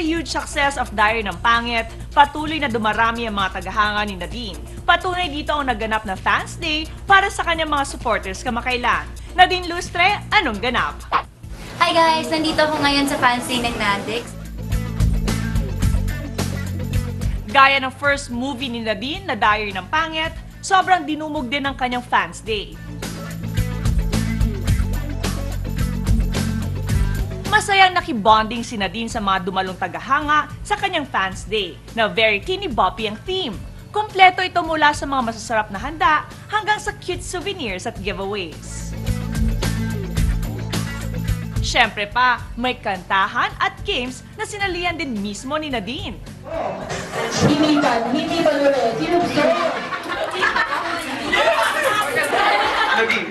huge success of Diary ng Pangit, patuloy na dumarami ang mga tagahanga ni Nadine. Patunay dito ang naganap na Fans Day para sa kanyang mga supporters kamakailan. Nadine Lustre, anong ganap? Hi guys! Nandito ako ngayon sa Fans Day ng Nadix. Gaya ng first movie ni Nadine na Diary ng Pangit, sobrang dinumog din ang kanyang Fans Day. Masayang nakibonding si Nadine sa mga dumalong tagahanga sa kanyang Fans Day na very teeny boppy ang theme. Kompleto ito mula sa mga masasarap na handa hanggang sa cute souvenirs at giveaways. Siyempre pa, may kantahan at games na sinalihan din mismo ni Nadine. Hindi ba ulit? Nadine.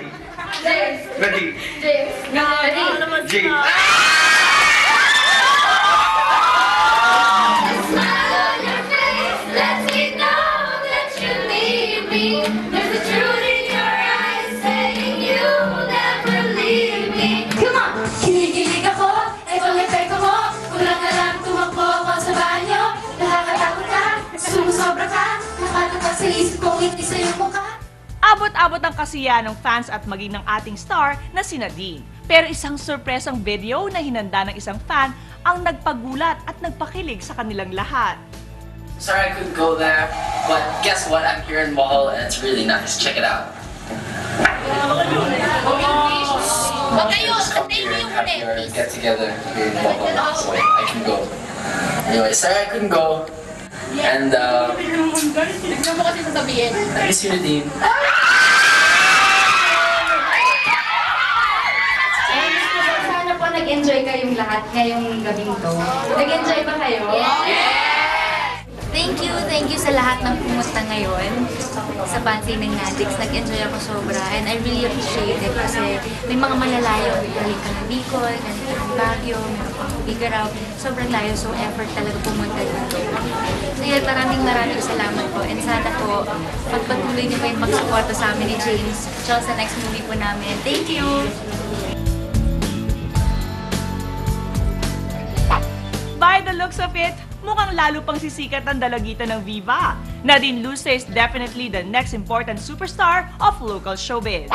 James. Nadine. James. Nadine. James. Abot-abot ang kasiyahan ng fans at maging ng ating star na si Nadine. Pero isang surpresang video na hinanda ng isang fan ang nagpagulat at nagpakilig sa kanilang lahat. Sorry I couldn't go there, but guess what? I'm here in Bohol and it's really nice. Check it out. Huwag kayo! Come Antayin here mo and yung have huli, your please. get together here in Bohol, so I can go. Anyway, sorry I couldn't go. And Tignan mo kasi sasabihin. I miss you, Nadine. Sana po nag-enjoy kayong lahat ngayong gabing to. Nag-enjoy ba kayo? Thank you sa lahat ng pumunta ngayon sa Fans Day ng Nadix. Nag-enjoy ako sobra and I really appreciate it kasi may mga malalayo. Galing ka ng Bicol, galing ka ng Baguio, meron pang Bigaraw. Sobrang layo, so effort talaga pumunta dito. So yun, maraming salamat po and sana po pagpatuloy niyo pa yung magsuporta sa amin ni James tsaka sa next movie po namin. Thank you! By the looks of it, mukhang lalo pang sisikat ang dalagitan ng Viva. Nadine Lustre is definitely the next important superstar of local showbiz.